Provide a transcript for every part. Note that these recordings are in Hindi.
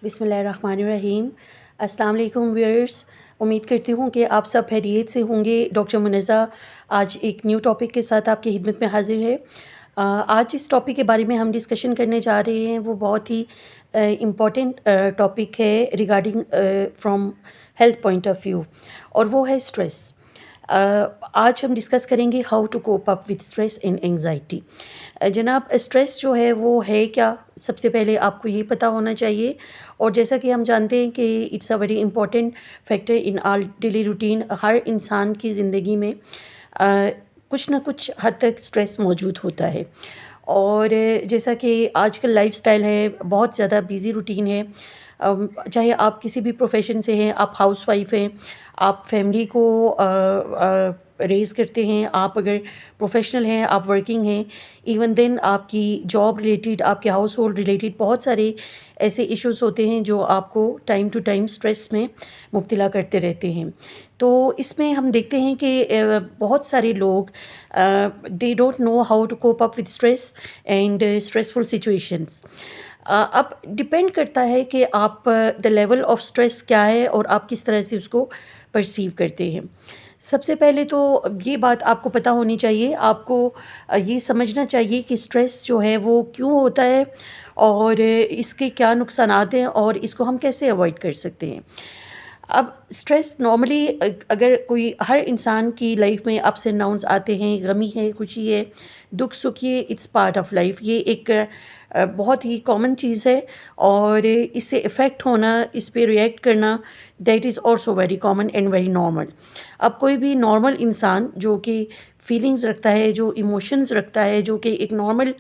बिस्मिल्लाहिर्रहमानिर्रहीम। अस्सलाम वालेकुम व्यूअर्स, उम्मीद करती हूँ कि आप सब खैरियत से होंगे। डॉक्टर मुनज़्ज़ा आज एक न्यू टॉपिक के साथ आपकी खिदमत में हाज़िर है। आज जिस टॉपिक के बारे में हम डिस्कशन करने जा रहे हैं वो बहुत ही इम्पॉर्टेंट टॉपिक है regarding from health point of view, और वो है स्ट्रेस। आज हम डिस्कस करेंगे how to cope up with stress and anxiety. जनाब, स्ट्रेस जो है वो है क्या, सबसे पहले आपको ये पता होना चाहिए। और जैसा कि हम जानते हैं कि it's a very important factor in our daily routine. हर इंसान की ज़िंदगी में कुछ ना कुछ हद तक स्ट्रेस मौजूद होता है। और जैसा कि आजकल लाइफस्टाइल है, बहुत ज़्यादा बिज़ी रूटीन है। चाहे आप किसी भी प्रोफेशन से हैं, आप हाउसवाइफ हैं, आप फैमिली को रेज़ करते हैं, आप अगर प्रोफेशनल हैं, आप वर्किंग हैं, इवन देन आपकी जॉब रिलेटेड, आपके हाउस होल्ड रिलेटेड बहुत सारे ऐसे इश्यूज़ होते हैं जो आपको टाइम टू टाइम स्ट्रेस में मुब्तला करते रहते हैं। तो इसमें हम देखते हैं कि बहुत सारे लोग they don't know how to cope up with stress and stressful situations. अब डिपेंड करता है कि आप द लेवल ऑफ स्ट्रेस क्या है और आप किस तरह से उसको परसीव करते हैं। सबसे पहले तो ये बात आपको पता होनी चाहिए, आपको ये समझना चाहिए कि स्ट्रेस जो है वो क्यों होता है और इसके क्या नुकसानात हैं और इसको हम कैसे अवॉइड कर सकते हैं। अब स्ट्रेस नॉर्मली अगर कोई हर इंसान की लाइफ में अप्स एंड डाउन्स आते हैं, गमी है, खुशी है, दुख सुख, ये इट्स पार्ट ऑफ लाइफ। ये एक बहुत ही कॉमन चीज़ है और इससे इफ़ेक्ट होना, इस पे रिएक्ट करना, that is also very common and very normal. अब कोई भी नॉर्मल इंसान जो कि फीलिंग्स रखता है, जो इमोशंस रखता है, जो कि एक नॉर्मल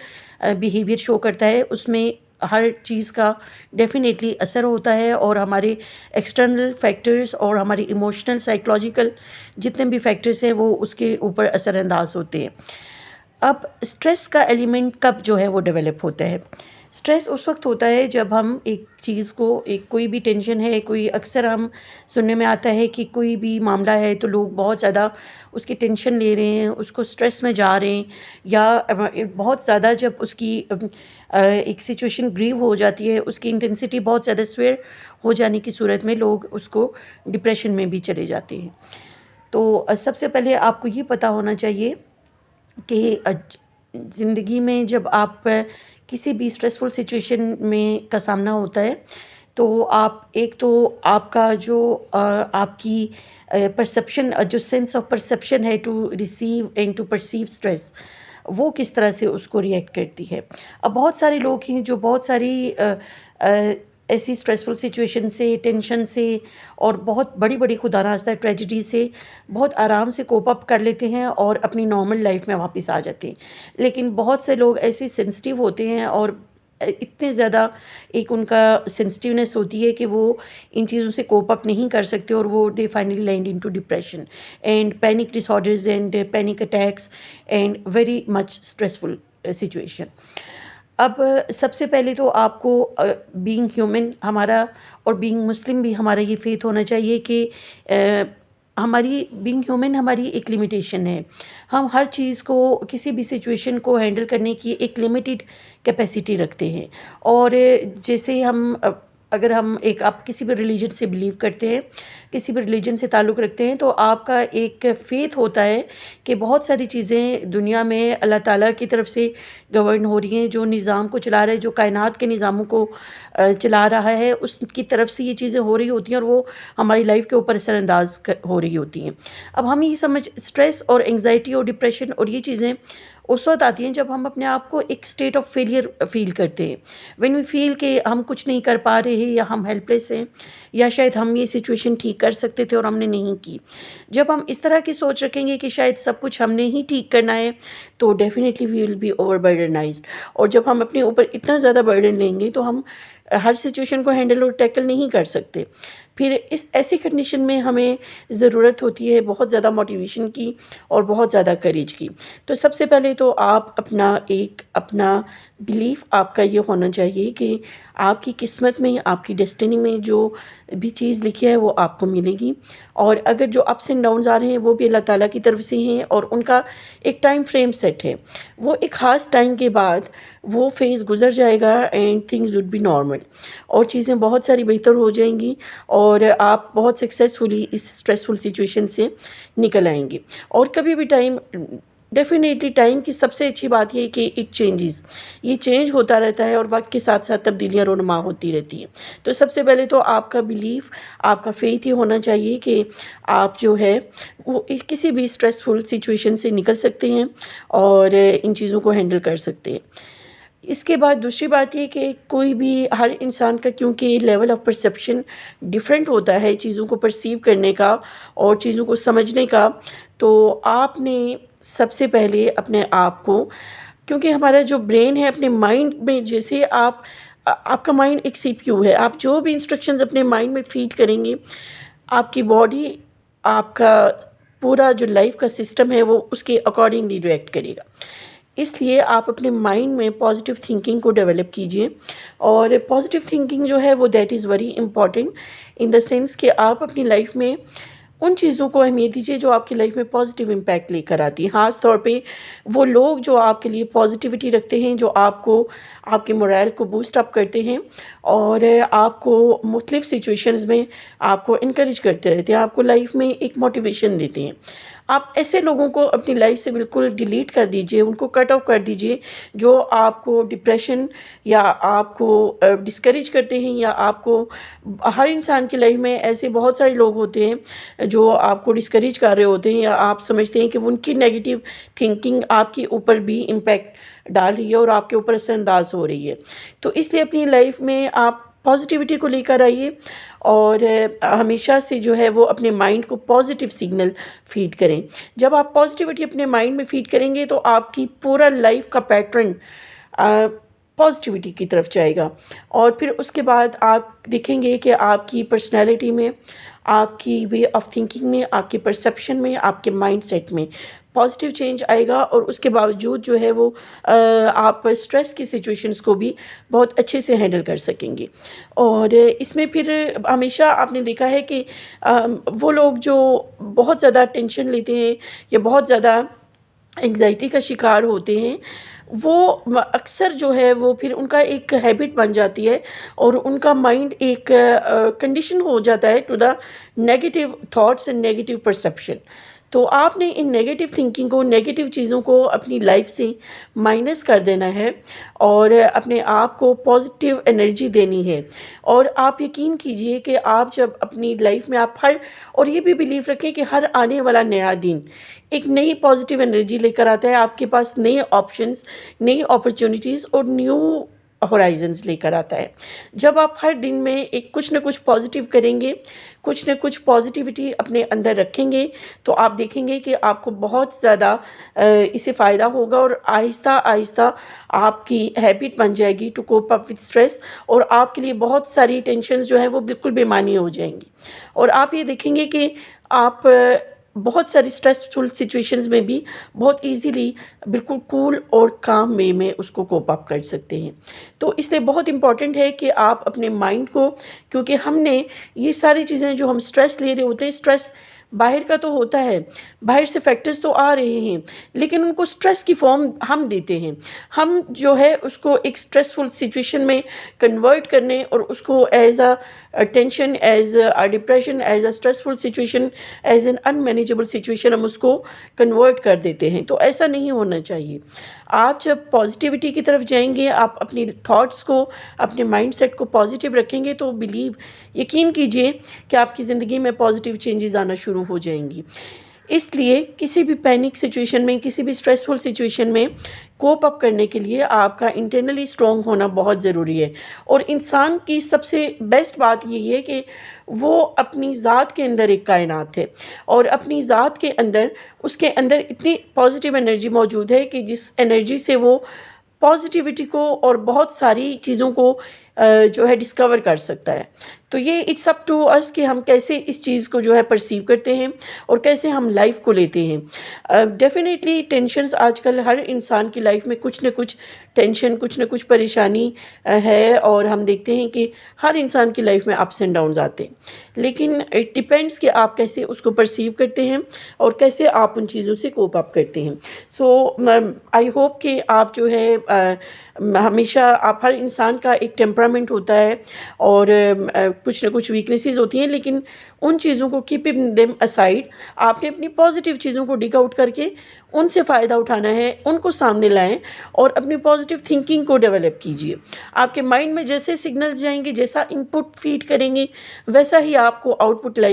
बिहेवियर शो करता है, उसमें हर चीज़ का डेफ़िनेटली असर होता है और हमारे एक्सटर्नल फैक्टर्स और हमारे इमोशनल, साइकोलॉजिकल जितने भी फैक्टर्स हैं वो उसके ऊपर असरअंदाज होते हैं। अब स्ट्रेस का एलिमेंट कब जो है वो डेवलप होता है? स्ट्रेस उस वक्त होता है जब हम एक चीज़ को, एक कोई भी टेंशन है, कोई अक्सर हम सुनने में आता है कि कोई भी मामला है तो लोग बहुत ज़्यादा उसकी टेंशन ले रहे हैं, उसको स्ट्रेस में जा रहे हैं, या बहुत ज़्यादा जब उसकी एक सिचुएशन ग्रीव हो जाती है, उसकी इंटेंसिटी बहुत ज़्यादा स्वेयर हो जाने की सूरत में लोग उसको डिप्रेशन में भी चले जाते हैं। तो सबसे पहले आपको ये पता होना चाहिए कि ज़िंदगी में जब आप किसी भी स्ट्रेसफुल सिचुएशन में का सामना होता है तो आप एक तो आपका जो आपकी परसेप्शन, जो सेंस ऑफ परसेप्शन है to receive and to perceive stress, वो किस तरह से उसको रिएक्ट करती है। अब बहुत सारे लोग हैं जो बहुत सारी ऐसी स्ट्रेसफुल सिचुएशन से, टेंशन से और बहुत बड़ी-बड़ी खुदा ना खास्ता ट्रेजेडी से बहुत आराम से कोप अप कर लेते हैं और अपनी नॉर्मल लाइफ में वापस आ जाते हैं। लेकिन बहुत से लोग ऐसे सेंसिटिव होते हैं और इतने ज़्यादा एक उनका सेंसिटिवनेस होती है कि वो इन चीज़ों से कोप अप नहीं कर सकते और वो they finally land into depression and panic disorders and panic attacks and very much stressful situation. अब सबसे पहले तो आपको बीइंग ह्यूमन हमारा, और बीइंग मुस्लिम भी हमारा ये फेथ होना चाहिए कि हमारी बीइंग ह्यूमन हमारी एक लिमिटेशन है। हम हर चीज़ को, किसी भी सिचुएशन को हैंडल करने की एक लिमिटेड कैपेसिटी रखते हैं। और जैसे हम अगर हम एक, आप किसी भी रिलीजन से बिलीव करते हैं, किसी भी रिलीजन से ताल्लुक़ रखते हैं, तो आपका एक फ़ेथ होता है कि बहुत सारी चीज़ें दुनिया में अल्लाह ताला की तरफ से गवर्न हो रही हैं, जो निज़ाम को चला रहा है, जो कायनात के निज़ामों को चला रहा है, उसकी तरफ से ये चीज़ें हो रही होती हैं और वो हमारी लाइफ के ऊपर असरअंदाज हो रही होती हैं। अब हम ये समझ, स्ट्रेस और एंग्जाइटी और डिप्रेशन और ये चीज़ें उस वक्त आती हैं जब हम अपने आप को एक स्टेट ऑफ फेलियर फील करते हैं, व्हेन वी फील कि हम कुछ नहीं कर पा रहे हैं या हम हेल्पलेस हैं, या शायद हम ये सिचुएशन ठीक कर सकते थे और हमने नहीं की। जब हम इस तरह की सोच रखेंगे कि शायद सब कुछ हमने ही ठीक करना है, तो डेफिनेटली वी विल बी ओवरबर्डनाइज्ड। और जब हम अपने ऊपर इतना ज़्यादा बर्डन लेंगे तो हम हर सिचुएशन को हैंडल और टैकल नहीं कर सकते। फिर इस ऐसी कंडीशन में हमें ज़रूरत होती है बहुत ज़्यादा मोटिवेशन की और बहुत ज़्यादा करेज की। तो सबसे पहले तो आप अपना बिलीफ आपका ये होना चाहिए कि आपकी किस्मत में, आपकी डेस्टिनी में जो भी चीज़ लिखी है वो आपको मिलेगी। और अगर जो अप्स एंड डाउन्स आ रहे हैं वो भी अल्लाह ताला की तरफ से हैं और उनका एक टाइम फ्रेम सेट है। वो एक ख़ास टाइम के बाद वो फ़ेज़ गुज़र जाएगा and things would be normal, और चीज़ें बहुत सारी बेहतर हो जाएँगी और आप बहुत सक्सेसफुली इस स्ट्रेसफुल सिचुएशन से निकल आएँगे। और कभी भी टाइम, डेफ़िनेटली टाइम की सबसे अच्छी बात ये है कि इट चेंजेस, ये चेंज होता रहता है और वक़्त के साथ-साथ तब्दीलियाँ रोनुमा होती रहती हैं। तो सबसे पहले तो आपका बिलीफ, आपका फ़ेथ ये होना चाहिए कि आप जो है वो किसी भी स्ट्रेसफुल सिचुएशन से निकल सकते हैं और इन चीज़ों को हैंडल कर सकते हैं। इसके बाद दूसरी बात ये कि कोई भी, हर इंसान का क्योंकि लेवल ऑफ परसेप्शन डिफरेंट होता है चीज़ों को परसीव करने का और चीज़ों को समझने का, तो आपने सबसे पहले अपने आप को, क्योंकि हमारा जो ब्रेन है अपने माइंड में, जैसे आपका माइंड एक सीपीयू है, आप जो भी इंस्ट्रक्शंस अपने माइंड में फीड करेंगे, आपकी बॉडी, आपका पूरा जो लाइफ का सिस्टम है वो उसके अकॉर्डिंगली रिएक्ट करेगा। इसलिए आप अपने माइंड में पॉजिटिव थिंकिंग को डेवलप कीजिए। और पॉजिटिव थिंकिंग जो है वो that is very important in the sense कि आप अपनी लाइफ में उन चीज़ों को अहमियत दीजिए जो आपकी लाइफ में पॉजिटिव इम्पैक्ट लेकर आती है। ख़ास तौर पे वो लोग जो आपके लिए पॉजिटिविटी रखते हैं, जो आपको, आपके मोरल को बूस्ट अप करते हैं और आपको मुख्तलिफ़ सिचुएशंस में आपको इनकरेज करते रहते हैं, आपको लाइफ में एक मोटिवेशन देते हैं। आप ऐसे लोगों को अपनी लाइफ से बिल्कुल डिलीट कर दीजिए, उनको कट ऑफ कर दीजिए जो आपको डिप्रेशन या आपको डिस्करेज करते हैं, या आपको, हर इंसान की लाइफ में ऐसे बहुत सारे लोग होते हैं जो आपको डिस्करेज कर रहे होते हैं, या आप समझते हैं कि उनकी नेगेटिव थिंकिंग आपके ऊपर भी इम्पैक्ट डाल रही है और आपके ऊपर असरअंदाज हो रही है। तो इसलिए अपनी लाइफ में आप पॉजिटिविटी को लेकर आइए और हमेशा से जो है वो अपने माइंड को पॉजिटिव सिग्नल फीड करें। जब आप पॉजिटिविटी अपने माइंड में फीड करेंगे तो आपकी पूरा लाइफ का पैटर्न पॉजिटिविटी की तरफ जाएगा और फिर उसके बाद आप देखेंगे कि आपकी पर्सनैलिटी में, आपकी वे ऑफ थिंकिंग में, आपके परसेप्शन में, आपके माइंडसेट में पॉजिटिव चेंज आएगा और उसके बावजूद जो है वो आप स्ट्रेस की सिचुएशंस को भी बहुत अच्छे से हैंडल कर सकेंगे। और इसमें फिर हमेशा आपने देखा है कि वो लोग जो बहुत ज़्यादा टेंशन लेते हैं या बहुत ज़्यादा एंग्ज़ायटी का शिकार होते हैं, वो अक्सर जो है वो फिर उनका एक हैबिट बन जाती है और उनका माइंड एक कंडीशन हो जाता है to the negative thoughts and negative perception. तो आपने इन नेगेटिव थिंकिंग को, नेगेटिव चीज़ों को अपनी लाइफ से माइनस कर देना है और अपने आप को पॉजिटिव एनर्जी देनी है। और आप यकीन कीजिए कि आप जब अपनी लाइफ में आप और ये भी बिलीव रखें कि हर आने वाला नया दिन एक नई पॉजिटिव एनर्जी लेकर आता है, आपके पास नए ऑप्शंस, नई अपॉर्चुनिटीज़ और न्यू होराइजन्स लेकर आता है। जब आप हर दिन में एक कुछ न कुछ पॉजिटिव करेंगे, कुछ न कुछ पॉजिटिविटी अपने अंदर रखेंगे, तो आप देखेंगे कि आपको बहुत ज़्यादा इससे फ़ायदा होगा और आहिस्ता-आहिस्ता आपकी हैबिट बन जाएगी to cope up with stress और आपके लिए बहुत सारी टेंशन्स जो है वो बिल्कुल बेमानी हो जाएँगी। और आप ये देखेंगे कि आप बहुत सारी स्ट्रेसफुल सिचुएशंस में भी बहुत ईज़िली बिल्कुल कूल और काम वे में उसको कोप अप कर सकते हैं। तो इसलिए बहुत इम्पॉर्टेंट है कि आप अपने माइंड को, क्योंकि हमने ये सारी चीज़ें जो हम स्ट्रेस ले रहे होते हैं, स्ट्रेस बाहर का तो होता है, बाहर से फैक्टर्स तो आ रहे हैं, लेकिन उनको स्ट्रेस की फॉर्म हम देते हैं। हम जो है उसको एक स्ट्रेसफुल सिचुएशन में कन्वर्ट करने और उसको as tension, as depression, as stressful situation, as an unmanageable situation हम उसको कन्वर्ट कर देते हैं। तो ऐसा नहीं होना चाहिए। आप जब पॉजिटिविटी की तरफ जाएंगे, आप अपनी थॉट्स को, अपने माइंडसेट को पॉजिटिव रखेंगे, तो यकीन कीजिए कि आपकी ज़िंदगी में पॉजिटिव चेंजेस आना शुरू हो जाएंगी। इसलिए किसी भी पैनिक सिचुएशन में, किसी भी स्ट्रेसफुल सिचुएशन में कोप अप करने के लिए आपका इंटरनली स्ट्रॉन्ग होना बहुत ज़रूरी है। और इंसान की सबसे बेस्ट बात यही है कि वो अपनी ज़ात के अंदर एक कायनात है और अपनी ज़ात के अंदर, उसके अंदर इतनी पॉजिटिव एनर्जी मौजूद है कि जिस एनर्जी से वो पॉजिटिविटी को और बहुत सारी चीज़ों को जो है डिस्कवर कर सकता है। तो ये इट्स अप टू अस कि हम कैसे इस चीज़ को जो है परसीव करते हैं और कैसे हम लाइफ को लेते हैं। डेफ़िनेटली टेंशन्स आजकल हर इंसान की लाइफ में कुछ न कुछ टेंशन, कुछ न कुछ परेशानी है, और हम देखते हैं कि हर इंसान की लाइफ में अप्स एंड डाउन्स आते हैं। लेकिन इट डिपेंड्स कि आप कैसे उसको परसीव करते हैं और कैसे आप उन चीज़ों से कोप अप करते हैं। सो आई होप कि आप जो है हमेशा, आप हर इंसान का एक टेम्परामेंट होता है और कुछ न कुछ वीकनेसेस होती हैं, लेकिन उन चीज़ों को कीप देम असाइड। आपने अपनी पॉजिटिव चीज़ों को डिग आउट करके उनसे फ़ायदा उठाना है, उनको सामने लाएं और अपनी पॉजिटिव थिंकिंग को डेवलप कीजिए। आपके माइंड में जैसे सिग्नल्स जाएंगे, जैसा इनपुट फीड करेंगे, वैसा ही आपको आउटपुट लाइफ